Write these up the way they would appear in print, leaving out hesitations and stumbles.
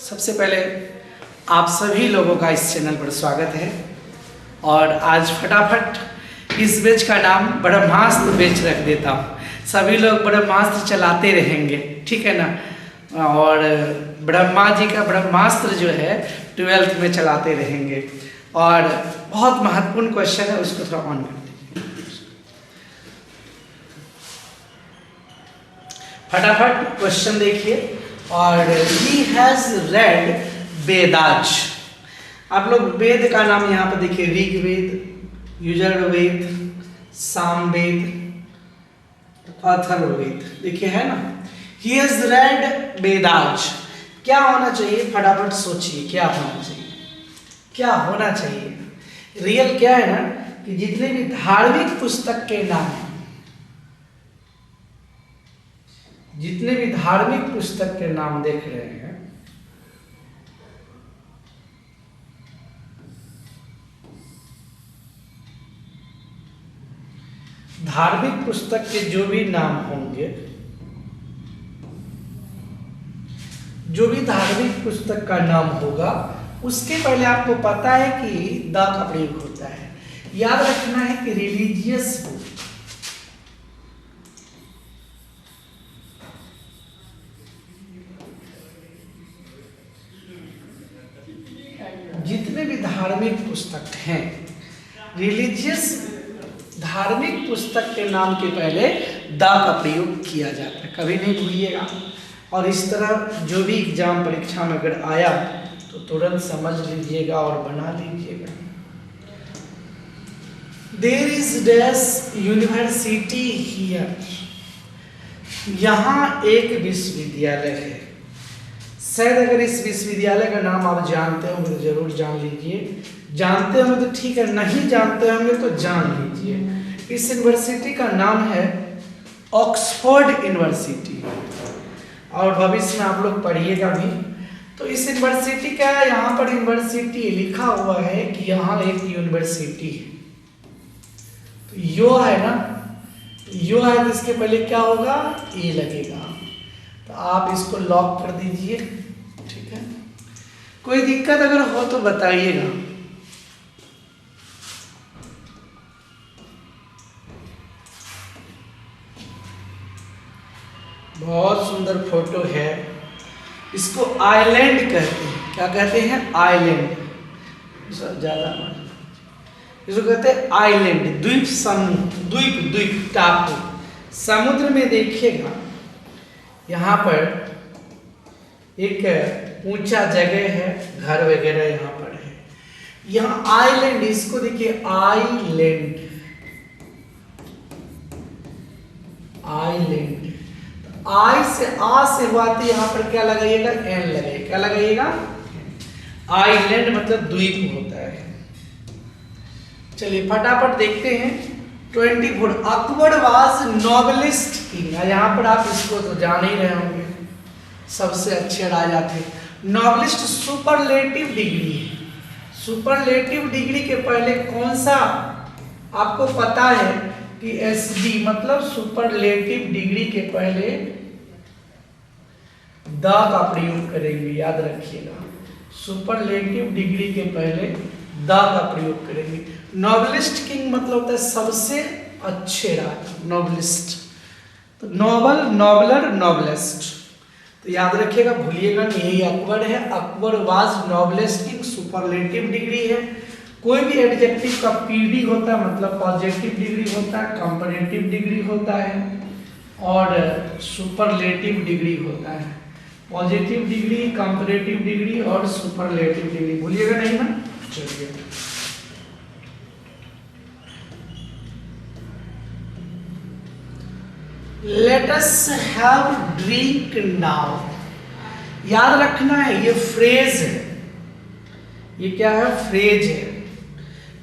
सबसे पहले आप सभी लोगों का इस चैनल पर स्वागत है। और आज फटाफट इस बैच का नाम ब्रह्मास्त्र बैच रख देता हूँ। सभी लोग ब्रह्मास्त्र चलाते रहेंगे, ठीक है ना। और ब्रह्मा जी का ब्रह्मास्त्र जो है 12th में चलाते रहेंगे। और बहुत महत्वपूर्ण क्वेश्चन है, उसको थोड़ा ऑन कर दीजिए। फटाफट क्वेश्चन देखिए। और ही हैज रेड वेदाज। आप लोग वेद का नाम यहाँ पर देखिए, ऋग्वेद, यजुर्वेद, सामवेद, अथर्ववेद, देखिए है ना। He has red Vedas. क्या होना चाहिए, फटाफट सोचिए क्या होना चाहिए, क्या होना चाहिए। रियल क्या है ना कि जितने भी धार्मिक पुस्तक के नाम, जितने भी धार्मिक पुस्तक के नाम देख रहे हैं, धार्मिक पुस्तक के जो भी नाम होंगे, जो भी धार्मिक पुस्तक का नाम होगा, उसके पहले आपको पता है कि द का प्रयोग होता है। याद रखना है कि रिलीजियस बुक, जितने भी धार्मिक पुस्तक हैं, रिलीजियस धार्मिक पुस्तक के नाम के पहले द का प्रयोग किया जाता है, कभी नहीं भूलिएगा। और इस तरह जो भी एग्जाम परीक्षा में अगर आया तो तुरंत समझ लीजिएगा और बना लीजिएगा। There is dash university here. यहाँ एक विश्वविद्यालय है। शायद अगर इस विश्वविद्यालय का नाम आप जानते होंगे तो जरूर जान लीजिए, जानते होंगे तो ठीक है, नहीं जानते होंगे तो जान लीजिए। इस यूनिवर्सिटी का नाम है ऑक्सफोर्ड यूनिवर्सिटी, और भविष्य में आप लोग पढ़िएगा भी। तो इस यूनिवर्सिटी का, यहाँ पर यूनिवर्सिटी लिखा हुआ है कि यहाँ एक यूनिवर्सिटी है। तो यो है ना, यो है तो इसके पहले क्या होगा, ए लगेगा। तो आप इसको लॉक कर दीजिए, ठीक है। कोई दिक्कत अगर हो तो बताइएगा। बहुत सुंदर फोटो है। इसको आइलैंड कहते हैं। क्या कहते हैं, आइलैंड। ज्यादा इसको कहते हैं आइलैंड, द्वीप समूह, द्वीप, द्वीप, टापू। समुद्र में देखिएगा, यहाँ पर एक ऊंचा जगह है, घर वगैरह यहाँ पर है। यहाँ आइलैंड, इसको देखिए आइलैंड, आइलैंड। आई से, आ से हुआ तो यहाँ पर क्या लगाइएगा, एन लगाइएगा। क्या लगाइएगा, आइलैंड मतलब द्वीप होता है। चलिए फटाफट देखते हैं। 24 अकबर वाज नोबलिस्ट किंग। यहाँ पर आप इसको तो जान ही रहे होंगे, सबसे अच्छे राजा थे। नोबलिस्ट सुपरलेटिव डिग्री है। सुपरलेटिव डिग्री के पहले कौन सा आपको पता है कि एसडी मतलब सुपरलेटिव डिग्री के पहले द का प्रयोग करेंगे, याद रखिएगा। सुपरलेटिव डिग्री के पहले द का प्रयोग करेंगे। नोबलिस्ट किंग मतलब होता है सबसे अच्छे राजा, नोबलिस्ट। तो नोबल, नोबलर, नोबलेस्ट। तो याद रखिएगा, भूलिएगा नहीं, यही अकबर है। Akbar was noblest king, superlative degree है। कोई भी एडजेक्टिव का पीडी होता है मतलब पॉजिटिव डिग्री होता है, कंपैरेटिव डिग्री होता है, और सुपरलेटिव डिग्री होता है। पॉजिटिव डिग्री, कंपैरेटिव डिग्री और सुपरलेटिव डिग्री, भूलिएगा नहीं ना। चलिए let us have drink now. याद रखना है, ये फ्रेज है। ये क्या है, फ्रेज है।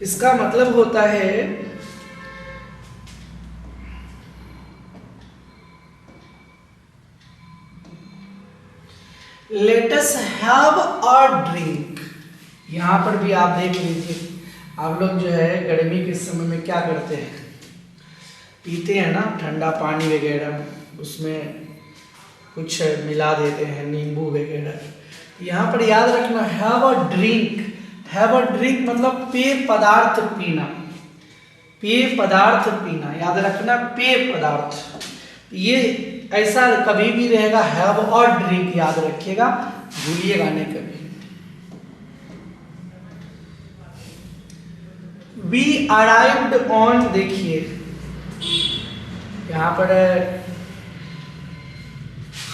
इसका मतलब होता है let us have a drink. यहां पर भी आप देख लीजिए, आप लोग जो है गर्मी के समय में क्या करते हैं, पीते हैं ना ठंडा पानी वगैरह, उसमें कुछ मिला देते हैं, नींबू वगैरह। यहाँ पर याद रखना have a drink, have a drink मतलब पेय पदार्थ पीना, पेय पदार्थ पीना, याद रखना पेय पदार्थ। ये ऐसा कभी भी रहेगा, हैव अ ड्रिंक याद रखिएगा, भूलिएगा नहीं कभी। वी अराइव्ड ऑन, देखिए यहाँ पर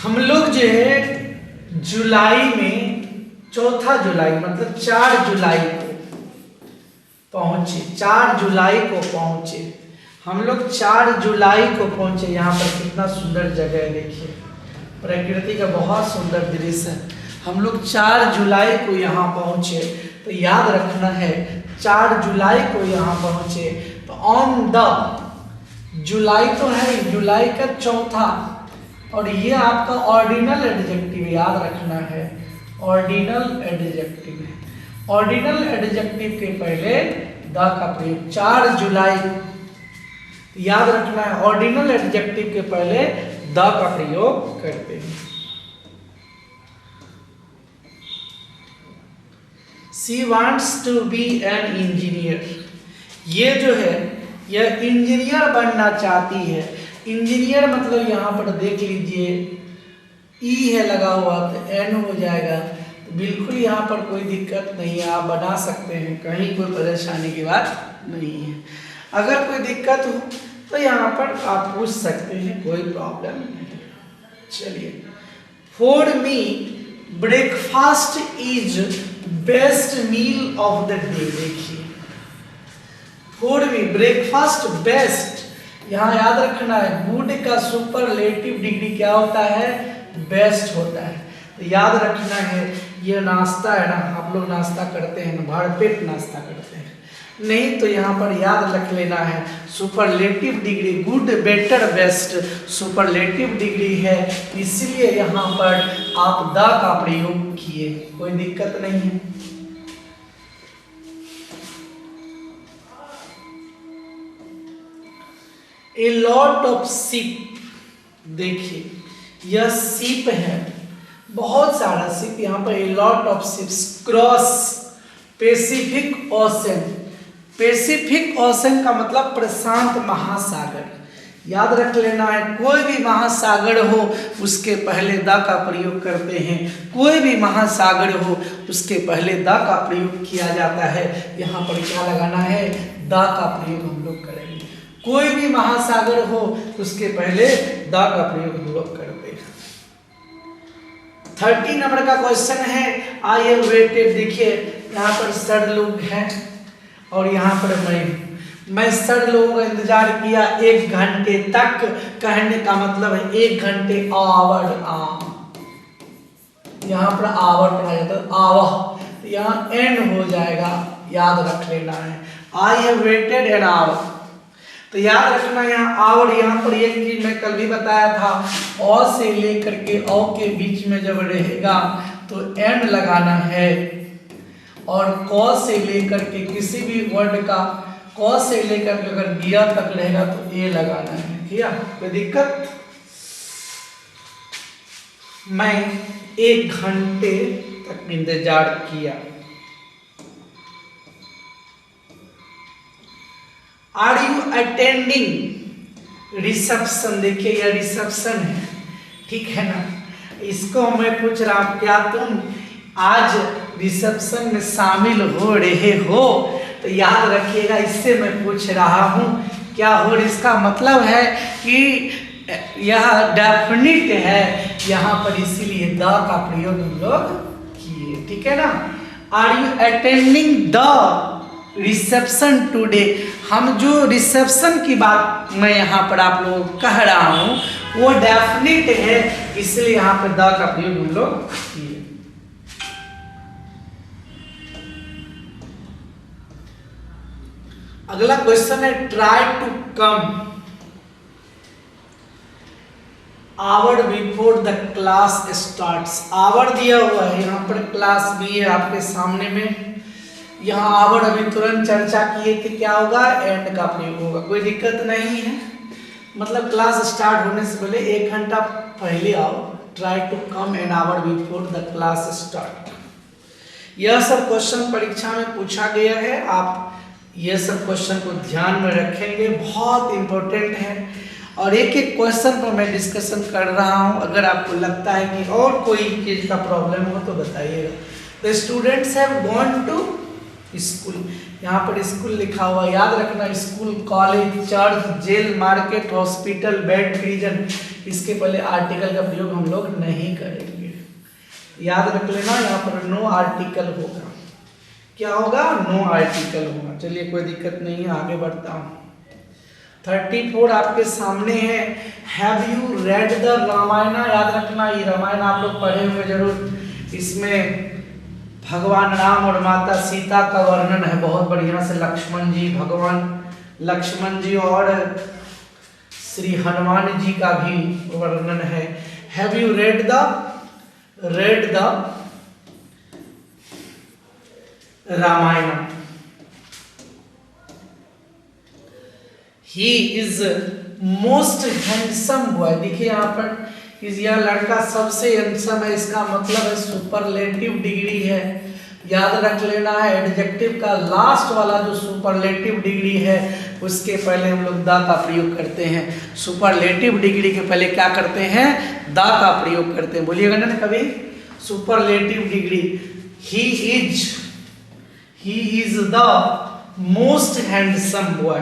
हम लोग जो है जुलाई में, 4 जुलाई मतलब 4 जुलाई को पहुंचे, 4 जुलाई को पहुंचे हम लोग, 4 जुलाई को पहुंचे। यहाँ पर कितना सुंदर जगह है, देखिए प्रकृति का बहुत सुंदर दृश्य है। हम लोग 4 जुलाई को यहाँ पहुंचे, तो याद रखना है 4 जुलाई को यहाँ पहुंचे, तो ऑन द, जुलाई तो है, जुलाई का चौथा, और ये आपका ऑर्डिनल एडजेक्टिव याद रखना है, ऑर्डिनल एडजेक्टिव है। ऑर्डिनल एडजेक्टिव के पहले द का प्रयोग, 4 जुलाई याद रखना है, ऑर्डिनल एडजेक्टिव के पहले द का प्रयोग करते हैं। She wants to be an engineer, ये जो है यह इंजीनियर बनना चाहती है। इंजीनियर मतलब यहाँ पर देख लीजिए ई है लगा हुआ, तो एन हो जाएगा, तो बिल्कुल यहाँ पर कोई दिक्कत नहीं है, आप बना सकते हैं, कहीं कोई परेशानी की बात नहीं है। अगर कोई दिक्कत हो तो यहाँ पर आप पूछ सकते हैं, कोई प्रॉब्लम नहीं। चलिए, for me breakfast is best meal of the day, देखिए फॉर मी ब्रेकफास्ट बेस्ट, यहाँ याद रखना है गुड का सुपरलेटिव डिग्री क्या होता है, बेस्ट होता है। तो याद रखना है ये नाश्ता है ना, आप लोग नाश्ता करते हैं ना, भरपेट नाश्ता करते हैं, नहीं तो यहाँ पर याद रख लेना है superlative degree, good better best superlative degree है, इसलिए यहाँ पर आप द का प्रयोग किए, कोई दिक्कत नहीं है। ए लॉट ऑफ शिप, देखिए यह शिप है, बहुत सारा शिप, यहाँ पर a lot of ships cross Pacific ocean, Pacific ocean का मतलब प्रशांत महासागर, याद रख लेना है, कोई भी महासागर हो उसके पहले द का प्रयोग करते हैं, कोई भी महासागर हो उसके पहले द का प्रयोग किया जाता है। यहाँ पर क्या लगाना है, द का प्रयोग हम लोग करेंगे, कोई भी महासागर हो उसके पहले द का प्रयोग हम लोग करते हैं। 30 नंबर का क्वेश्चन है, आई हैव वेटेड, देखिए यहाँ पर सर लोग हैं और यहाँ पर मैं सर लोगों का इंतजार किया 1 घंटे तक, कहने का मतलब है 1 घंटे, आवर, यहाँ पर आवर पढ़ा जाता है, आवर, यहाँ एन हो जाएगा, याद रख लेना है, I have waited an hour. तो याद रखना यहाँ आवर, यहाँ पर एक चीज मैं कल भी बताया था, औ से लेकर के औ के बीच में जब रहेगा तो एन लगाना है, और क से लेकर के किसी भी वर्ड का क से लेकर के अगर गिया तक रहेगा तो ए लगाना है, किया कोई दिक्कत। मैं 1 घंटे तक इंतजार किया। आर यू अटेंडिंग रिसेप्शन, देखिए यह रिसेप्शन है, ठीक है ना, इसको मैं पूछ रहा हूं क्या तुम आज रिसेप्शन में शामिल हो रहे हो, तो याद रखिएगा इससे मैं पूछ रहा हूं क्या हो, इसका मतलब है कि यह डेफिनिट है यहाँ पर, इसीलिए द का प्रयोग हम लोग किए, ठीक है ना। Are you attending the reception today, हम जो रिसेप्शन की बात मैं यहाँ पर आप लोगों को कह रहा हूँ वो डेफिनिट है, इसलिए यहाँ पर द का प्रयोग हम लोग किए। अगला क्वेश्चन है try to come hour before the class starts, hour दिया हुआ है, यहाँ पर क्लास भी है आपके सामने में, यहाँ आवर अभी तुरंत चर्चा किए थे, क्या होगा, एंड का प्रयोग होगा, कोई दिक्कत नहीं है, मतलब क्लास स्टार्ट होने से पहले 1 घंटा पहले आओ, try to come an hour before the class start. यह सब क्वेश्चन परीक्षा में पूछा गया है, आप यह सब क्वेश्चन को ध्यान में रखेंगे, बहुत इंपॉर्टेंट है। और एक एक क्वेश्चन पर मैं डिस्कशन कर रहा हूं, अगर आपको लगता है कि और कोई चीज का प्रॉब्लम हो तो बताइएगा। The students have gone to school, यहाँ पर स्कूल लिखा हुआ, याद रखना school, college, church, jail, market, hospital, bed, prison, इसके पहले आर्टिकल का प्रयोग हम लोग नहीं करेंगे, याद रख लेना। यहाँ पर नो आर्टिकल होगा, क्या होगा, नो आर्टिकल होगा। चलिए कोई दिक्कत नहीं है, आगे बढ़ता हूँ। 34 आपके सामने है, have you read the Ramayana, याद रखना ये रामायण आप लोग पढ़े होंगे जरूर। इसमें भगवान राम और माता सीता का वर्णन है बहुत बढ़िया से, लक्ष्मण जी, भगवान लक्ष्मण जी और श्री हनुमान जी का भी वर्णन है। Have you read the Ramayana. He is most handsome boy, देखिए यहाँ पर यह लड़का सबसे हैंडसम है, इसका मतलब है सुपरलेटिव डिग्री है, याद रख लेना है। एडजेक्टिव का लास्ट वाला जो सुपरलेटिव डिग्री है उसके पहले हम लोग द का प्रयोग करते हैं। सुपरलेटिव डिग्री के पहले क्या करते हैं, द का प्रयोग करते हैं, बोलिएगा ना कभी, superlative degree. He is the most handsome boy.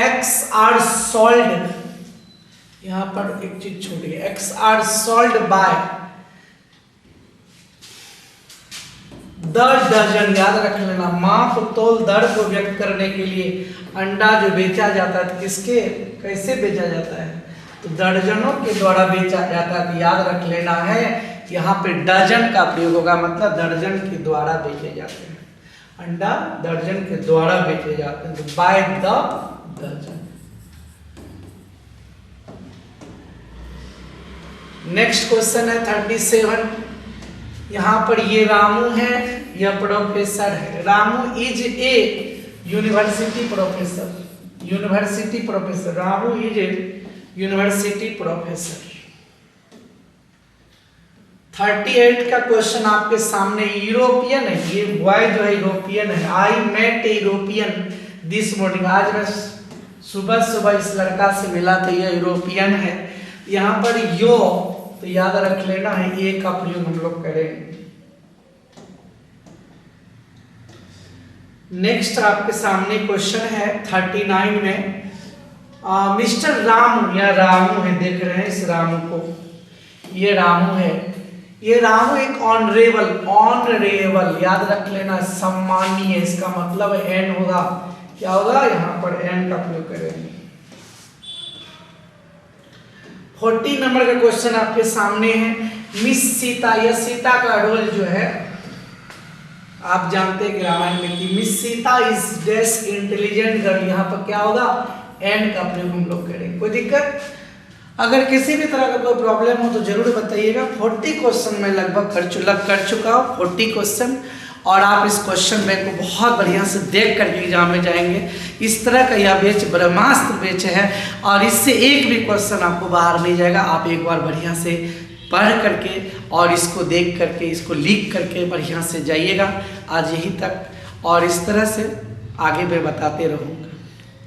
Eggs are sold, यहां पर एक चीज छूट गई, eggs are sold by the dozen, याद रख लेना। माप तोल दर को व्यक्त करने के लिए अंडा जो बेचा जाता है किसके, कैसे बेचा जाता है, तो दर्जनों के द्वारा बेचा जाता है, तो याद रख लेना है यहाँ पे डजन का प्रयोग होगा, मतलब दर्जन के द्वारा बेचे जाते हैं, अंडा दर्जन के द्वारा बेचे जाते हैं, तो बाय द दर्जन। नेक्स्ट क्वेश्चन है 37, यहाँ पर ये रामू है, यह प्रोफेसर है। Ramu is a university professor, university professor, Ramu is a university professor. 38 का क्वेश्चन आपके सामने, यूरोपियन है, ये बॉय जो है यूरोपियन है। I met a European this morning, आज मैं सुबह इस लड़का से मिला तो यह यूरोपियन है। यहाँ पर यो, तो याद रख लेना है ए का प्रयोग हम लोग करेंगे। नेक्स्ट आपके सामने क्वेश्चन है 39 में, मिस्टर रामू, या रामू है, देख रहे हैं इस रामू को, ये रामू है, ये रामू एक ऑनरेबल, याद रख लेना, सम्मानीय, इसका मतलब एन होगा, क्या होगा, यहाँ पर एन का प्रयोग करेंगे। 40 नंबर का क्वेश्चन आपके सामने है, मिस सीता, यह सीता का रोल जो है आप जानते हैं कि रामायण में कि miss Sita is dash intelligent girl, यहाँ पर क्या होगा, एन का प्रयोग हम लोग करेंगे। कोई दिक्कत, अगर किसी भी तरह का कोई प्रॉब्लम हो तो जरूर बताइएगा। 40 क्वेश्चन में लगभग कर चुका हूँ 40 क्वेश्चन, और आप इस क्वेश्चन बैंक को बहुत बढ़िया से देख करके एग्जाम में जाएंगे। इस तरह का यह बैच ब्रह्मास्त्र बैच है, और इससे एक भी क्वेश्चन आपको बाहर नहीं जाएगा। आप एक बार बढ़िया से पढ़ करके और इसको देख करके, इसको लिख करके बढ़िया से जाइएगा। आज यहीं तक, और इस तरह से आगे मैं बताते रहूँगा।